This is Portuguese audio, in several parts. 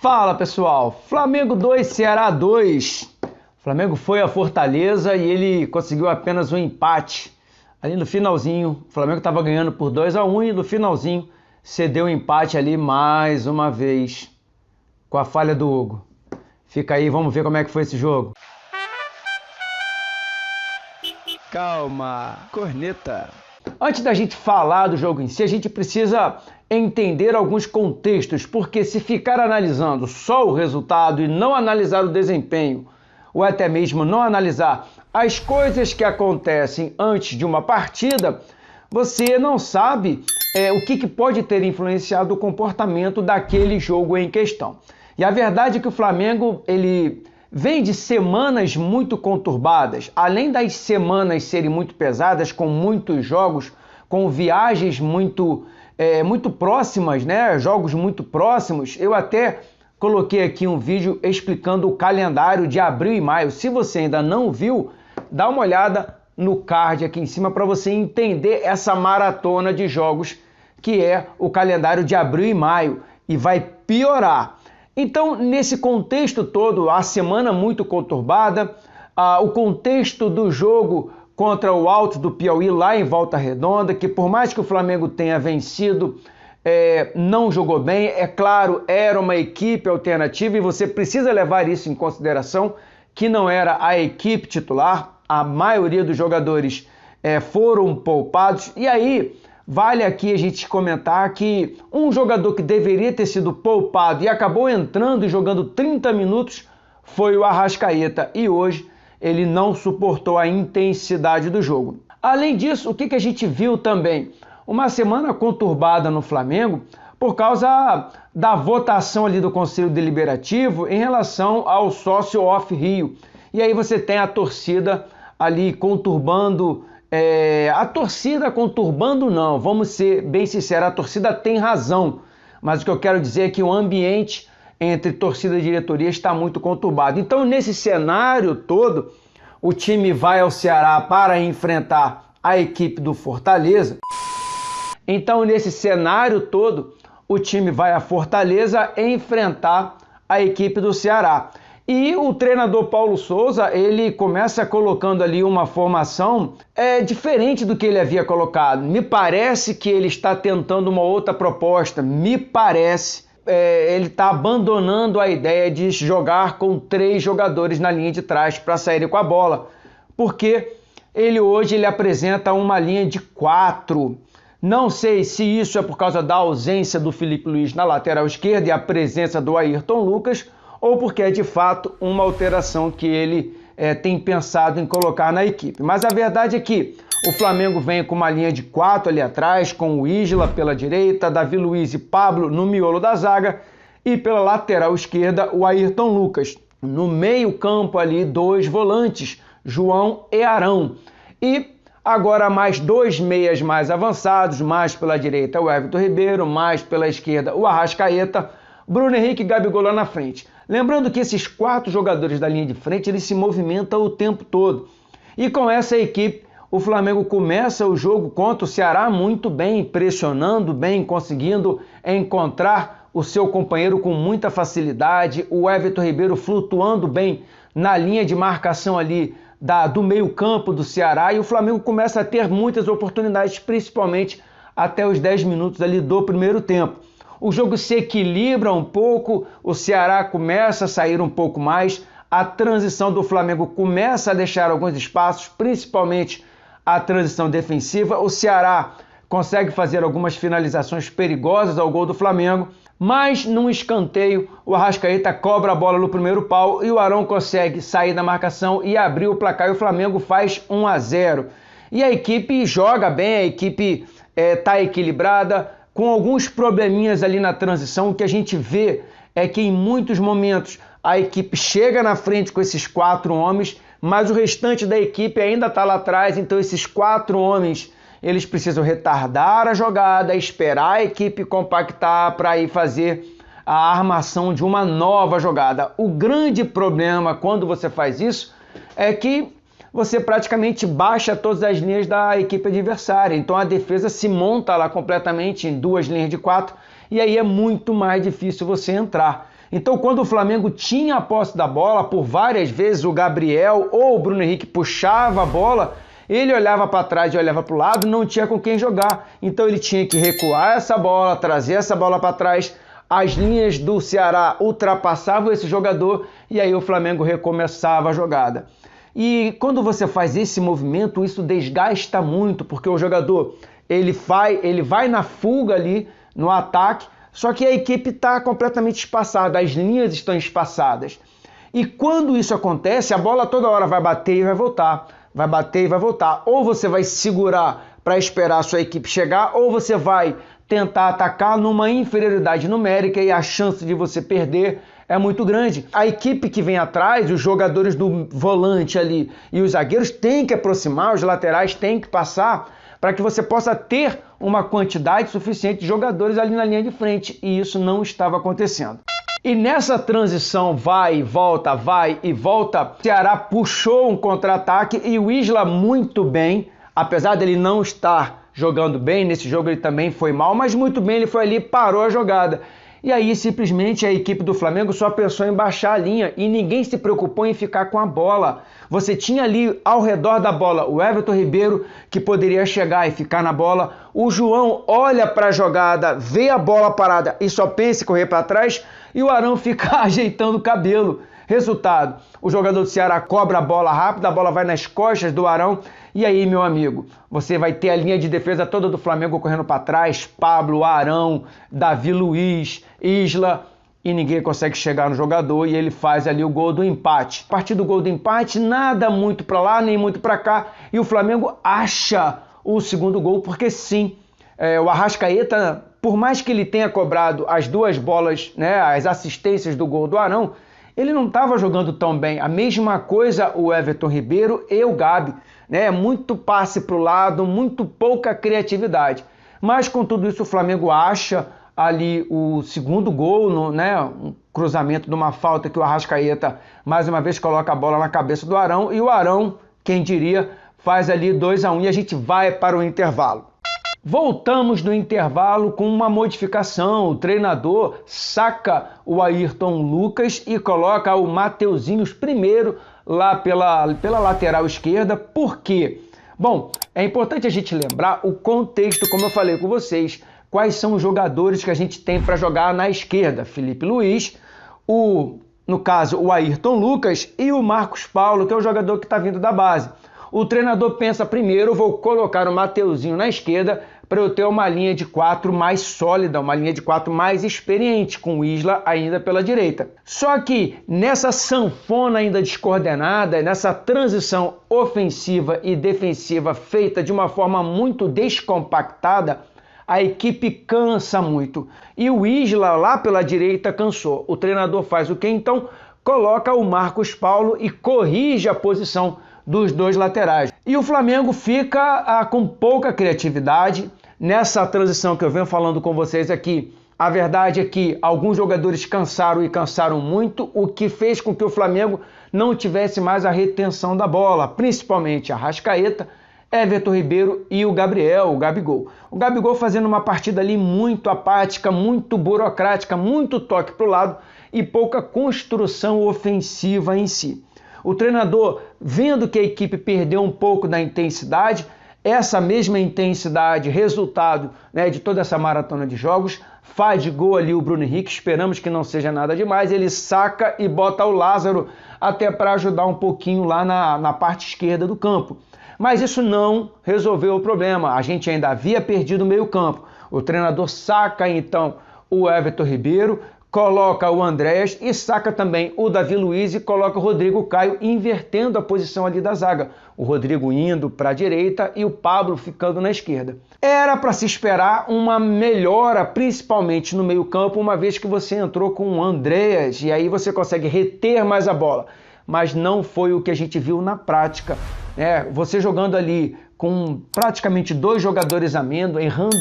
Fala pessoal, Flamengo 2, Ceará 2. O Flamengo foi a Fortaleza e ele conseguiu apenas um empate. Ali no finalzinho, o Flamengo estava ganhando por 2-1 e no finalzinho cedeu o empate ali mais uma vez com a falha do Hugo. Fica aí, vamos ver como é que foi esse jogo. Calma, corneta. Antes da gente falar do jogo em si, a gente precisa entender alguns contextos, porque se ficar analisando só o resultado e não analisar o desempenho, ou até mesmo não analisar as coisas que acontecem antes de uma partida, você não sabe o que pode ter influenciado o comportamento daquele jogo em questão. E a verdade é que o Flamengo, ele vem de semanas muito conturbadas. Além das semanas serem muito pesadas, com muitos jogos, com viagens muito próximas, né? Jogos muito próximos. Eu até coloquei aqui um vídeo explicando o calendário de abril e maio. Se você ainda não viu, dá uma olhada no card aqui em cima para você entender essa maratona de jogos que é o calendário de abril e maio. E vai piorar. Então, nesse contexto todo, a semana muito conturbada, o contexto do jogo contra o Altos do Piauí lá em Volta Redonda, que por mais que o Flamengo tenha vencido, não jogou bem, é claro, era uma equipe alternativa e você precisa levar isso em consideração, que não era a equipe titular, a maioria dos jogadores foram poupados, e aí vale aqui a gente comentar que um jogador que deveria ter sido poupado e acabou entrando e jogando 30 minutos foi o Arrascaeta e hoje ele não suportou a intensidade do jogo. Além disso, o que a gente viu também? Uma semana conturbada no Flamengo por causa da votação ali do Conselho Deliberativo em relação ao sócio off-Rio. E aí você tem a torcida ali conturbando. A torcida conturbando não, vamos ser bem sinceros, a torcida tem razão, mas o que eu quero dizer é que o ambiente entre torcida e diretoria está muito conturbado. Então, nesse cenário todo, o time vai ao Ceará para enfrentar a equipe do Fortaleza. Então, nesse cenário todo, o time vai a Fortaleza enfrentar a equipe do Ceará. E o treinador Paulo Souza, ele começa colocando ali uma formação diferente do que ele havia colocado. Me parece que ele está tentando uma outra proposta. Me parece ele está abandonando a ideia de jogar com 3 jogadores na linha de trás para saírem com a bola. Porque hoje ele apresenta uma linha de 4. Não sei se isso é por causa da ausência do Felipe Luiz na lateral esquerda e a presença do Ayrton Lucas, ou porque é de fato uma alteração que ele tem pensado em colocar na equipe. Mas a verdade é que o Flamengo vem com uma linha de 4 ali atrás, com o Isla pela direita, Davi Luiz e Pablo no miolo da zaga, e pela lateral esquerda o Ayrton Lucas. No meio campo ali, 2 volantes, João e Arão. E agora mais 2 meias mais avançados, mais pela direita o Everton Ribeiro, mais pela esquerda o Arrascaeta, Bruno Henrique e Gabigol lá na frente. Lembrando que esses 4 jogadores da linha de frente, eles se movimentam o tempo todo. E com essa equipe, o Flamengo começa o jogo contra o Ceará muito bem, pressionando bem, conseguindo encontrar o seu companheiro com muita facilidade, o Everton Ribeiro flutuando bem na linha de marcação ali do meio campo do Ceará, e o Flamengo começa a ter muitas oportunidades, principalmente até os 10 minutos ali do primeiro tempo. O jogo se equilibra um pouco, o Ceará começa a sair um pouco mais, a transição do Flamengo começa a deixar alguns espaços, principalmente a transição defensiva. O Ceará consegue fazer algumas finalizações perigosas ao gol do Flamengo, mas num escanteio o Arrascaeta cobra a bola no primeiro pau e o Arão consegue sair da marcação e abrir o placar e o Flamengo faz 1-0. E a equipe joga bem, a equipe está equilibrada, com alguns probleminhas ali na transição. O que a gente vê é que em muitos momentos a equipe chega na frente com esses 4 homens, mas o restante da equipe ainda está lá atrás, então esses 4 homens, eles precisam retardar a jogada, esperar a equipe compactar para ir fazer a armação de uma nova jogada. O grande problema quando você faz isso é que você praticamente baixa todas as linhas da equipe adversária. Então a defesa se monta lá completamente em 2 linhas de 4 e aí é muito mais difícil você entrar. Então, quando o Flamengo tinha a posse da bola, por várias vezes o Gabriel ou o Bruno Henrique puxava a bola, ele olhava para trás e olhava para o lado, não tinha com quem jogar. Então ele tinha que recuar essa bola, trazer essa bola para trás. As linhas do Ceará ultrapassavam esse jogador e aí o Flamengo recomeçava a jogada. E quando você faz esse movimento, isso desgasta muito, porque o jogador ele vai na fuga ali no ataque, só que a equipe está completamente espaçada, as linhas estão espaçadas. E quando isso acontece, a bola toda hora vai bater e vai voltar, vai bater e vai voltar. Ou você vai segurar para esperar a sua equipe chegar, ou você vai tentar atacar numa inferioridade numérica e a chance de você perder é muito grande. A equipe que vem atrás, os jogadores do volante ali e os zagueiros têm que aproximar, os laterais têm que passar para que você possa ter uma quantidade suficiente de jogadores ali na linha de frente, e isso não estava acontecendo. E nessa transição vai e volta, o Ceará puxou um contra-ataque e o Isla muito bem, apesar dele não estar jogando bem, nesse jogo ele também foi mal, mas muito bem, ele foi ali, parou a jogada. E aí simplesmente a equipe do Flamengo só pensou em baixar a linha e ninguém se preocupou em ficar com a bola. Você tinha ali ao redor da bola o Everton Ribeiro, que poderia chegar e ficar na bola. O João olha para a jogada, vê a bola parada e só pensa em correr para trás. E o Arão fica ajeitando o cabelo. Resultado, o jogador do Ceará cobra a bola rápida, a bola vai nas costas do Arão. E aí, meu amigo, você vai ter a linha de defesa toda do Flamengo correndo para trás. Pablo, Arão, Davi Luiz, Isla, e ninguém consegue chegar no jogador e ele faz ali o gol do empate. A partir do gol do empate, nada muito para lá, nem muito para cá. E o Flamengo acha o segundo gol, porque sim, o Arrascaeta, por mais que ele tenha cobrado as duas bolas, né, as assistências do gol do Arão, ele não estava jogando tão bem. A mesma coisa o Everton Ribeiro e o Gabi, né? Muito passe para o lado, muito pouca criatividade. Mas com tudo isso o Flamengo acha ali o segundo gol, né? Um cruzamento de uma falta que o Arrascaeta mais uma vez coloca a bola na cabeça do Arão e o Arão, quem diria, faz ali 2-1 e a gente vai para o intervalo. Voltamos no intervalo com uma modificação. O treinador saca o Ayrton Lucas e coloca o Mateuzinhos primeiro lá pela lateral esquerda. Por quê? Bom, é importante a gente lembrar o contexto, como eu falei com vocês. Quais são os jogadores que a gente tem para jogar na esquerda? Felipe Luiz, no caso o Ayrton Lucas e o Marcos Paulo, que é o jogador que está vindo da base. O treinador pensa primeiro, vou colocar o Mateuzinho na esquerda para eu ter uma linha de 4 mais sólida, uma linha de 4 mais experiente, com o Isla ainda pela direita. Só que nessa sanfona ainda descoordenada, nessa transição ofensiva e defensiva feita de uma forma muito descompactada, a equipe cansa muito. E o Isla lá pela direita cansou. O treinador faz o quê? Então coloca o Marcos Paulo e corrige a posição dos dois laterais. E o Flamengo fica com pouca criatividade nessa transição que eu venho falando com vocês aqui. A verdade é que alguns jogadores cansaram e cansaram muito, o que fez com que o Flamengo não tivesse mais a retenção da bola, principalmente a Arrascaeta, Everton Ribeiro e o Gabriel, o Gabigol. O Gabigol fazendo uma partida ali muito apática, muito burocrática, muito toque para o lado e pouca construção ofensiva em si. O treinador, vendo que a equipe perdeu um pouco da intensidade, essa mesma intensidade, resultado, né, de toda essa maratona de jogos, faz de gol ali o Bruno Henrique, esperamos que não seja nada demais, ele saca e bota o Lázaro até para ajudar um pouquinho lá na parte esquerda do campo. Mas isso não resolveu o problema, a gente ainda havia perdido o meio campo. O treinador saca então o Everton Ribeiro, coloca o Andrés e saca também o Davi Luiz e coloca o Rodrigo Caio, invertendo a posição ali da zaga. O Rodrigo indo para a direita e o Pablo ficando na esquerda. Era para se esperar uma melhora, principalmente no meio-campo, uma vez que você entrou com o Andrés e aí você consegue reter mais a bola. Mas não foi o que a gente viu na prática. Você jogando ali com praticamente 2 jogadores a menos, errando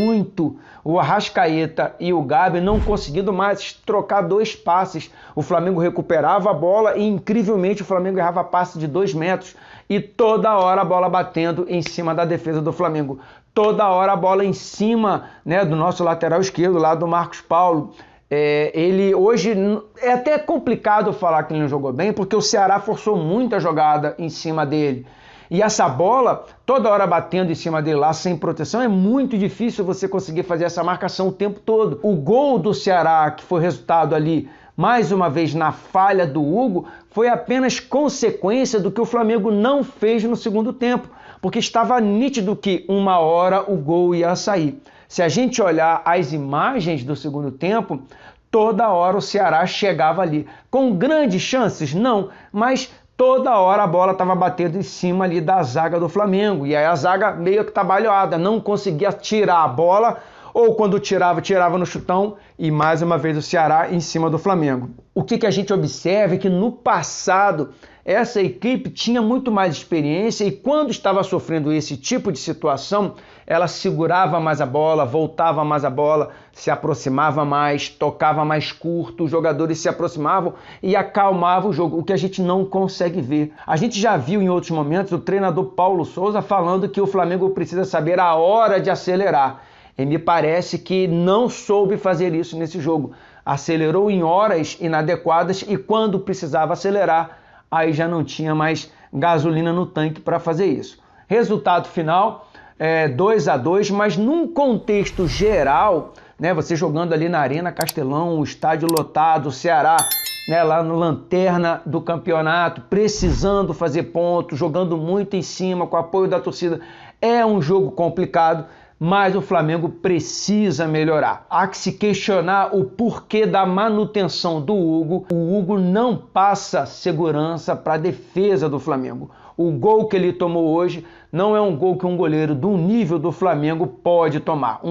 muito, o Arrascaeta e o Gabi não conseguindo mais trocar 2 passes. O Flamengo recuperava a bola e, incrivelmente, o Flamengo errava passe de 2 metros e toda hora a bola batendo em cima da defesa do Flamengo. Toda hora a bola em cima, né, do nosso lateral esquerdo, lá do Marcos Paulo. Ele hoje é até complicado falar que ele não jogou bem, porque o Ceará forçou muita jogada em cima dele. E essa bola, toda hora batendo em cima dele lá, sem proteção, é muito difícil você conseguir fazer essa marcação o tempo todo. O gol do Ceará, que foi resultado ali, mais uma vez, na falha do Hugo, foi apenas consequência do que o Flamengo não fez no segundo tempo, porque estava nítido que uma hora o gol ia sair. Se a gente olhar as imagens do segundo tempo, toda hora o Ceará chegava ali. Com grandes chances? Não, mas toda hora a bola estava batendo em cima ali da zaga do Flamengo. E aí a zaga meio que trabalhada, não conseguia tirar a bola, ou quando tirava, tirava no chutão, e mais uma vez o Ceará em cima do Flamengo. O que a gente observa é que no passado essa equipe tinha muito mais experiência e quando estava sofrendo esse tipo de situação, ela segurava mais a bola, voltava mais a bola, se aproximava mais, tocava mais curto, os jogadores se aproximavam e acalmavam o jogo, o que a gente não consegue ver. A gente já viu em outros momentos o treinador Paulo Souza falando que o Flamengo precisa saber a hora de acelerar. E me parece que não soube fazer isso nesse jogo. Acelerou em horas inadequadas e quando precisava acelerar, aí já não tinha mais gasolina no tanque para fazer isso. Resultado final, 2-2, mas num contexto geral, né, você jogando ali na Arena Castelão, o estádio lotado, o Ceará, né, lá no lanterna do campeonato, precisando fazer pontos, jogando muito em cima, com o apoio da torcida, é um jogo complicado, mas o Flamengo precisa melhorar. Há que se questionar o porquê da manutenção do Hugo. O Hugo não passa segurança para a defesa do Flamengo. O gol que ele tomou hoje não é um gol que um goleiro do nível do Flamengo pode tomar.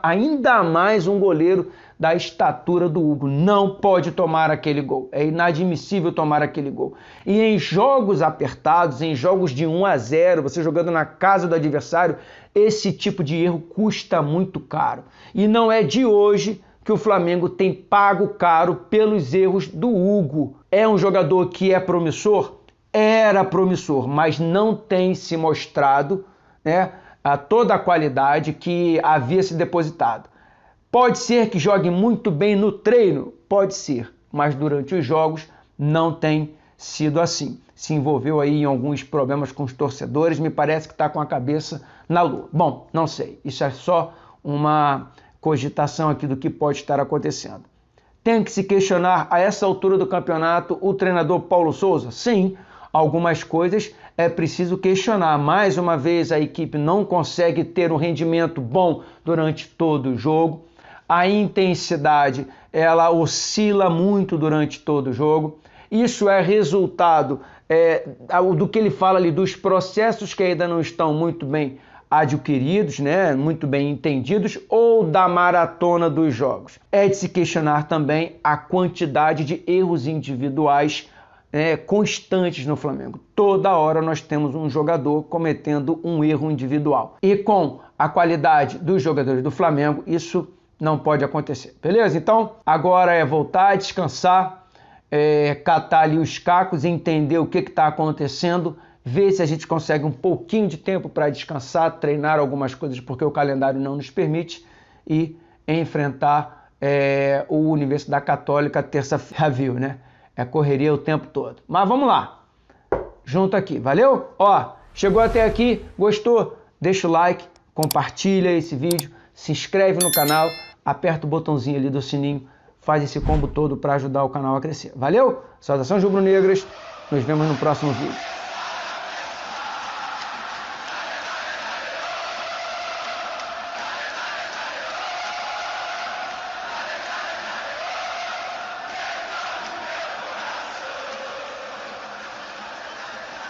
Ainda mais um goleiro da estatura do Hugo não pode tomar aquele gol. É inadmissível tomar aquele gol. E em jogos apertados, em jogos de 1-0, você jogando na casa do adversário, esse tipo de erro custa muito caro. E não é de hoje que o Flamengo tem pago caro pelos erros do Hugo. É um jogador que é promissor? Era promissor, mas não tem se mostrado, né, a toda a qualidade que havia se depositado. Pode ser que jogue muito bem no treino? Pode ser, mas durante os jogos não tem sido assim. Se envolveu aí em alguns problemas com os torcedores, me parece que está com a cabeça na lua. Bom, não sei, isso é só uma cogitação aqui do que pode estar acontecendo. Tem que se questionar a essa altura do campeonato o treinador Paulo Souza? Sim, algumas coisas é preciso questionar. Mais uma vez a equipe não consegue ter um rendimento bom durante todo o jogo. A intensidade, ela oscila muito durante todo o jogo. Isso é resultado do que ele fala ali, dos processos que ainda não estão muito bem adquiridos, né, muito bem entendidos, ou da maratona dos jogos. É de se questionar também a quantidade de erros individuais constantes no Flamengo. Toda hora nós temos um jogador cometendo um erro individual. E com a qualidade dos jogadores do Flamengo, isso não pode acontecer, beleza? Então, agora é voltar a descansar, catar ali os cacos, entender o que está acontecendo, ver se a gente consegue um pouquinho de tempo para descansar, treinar algumas coisas, porque o calendário não nos permite, e enfrentar o Universidade Católica terça-feira, viu, né? É correria o tempo todo. Mas vamos lá, junto aqui, valeu? Ó, chegou até aqui, gostou? Deixa o like, compartilha esse vídeo, se inscreve no canal, aperta o botãozinho ali do sininho, faz esse combo todo para ajudar o canal a crescer. Valeu? Saudações rubro-negras, nos vemos no próximo vídeo.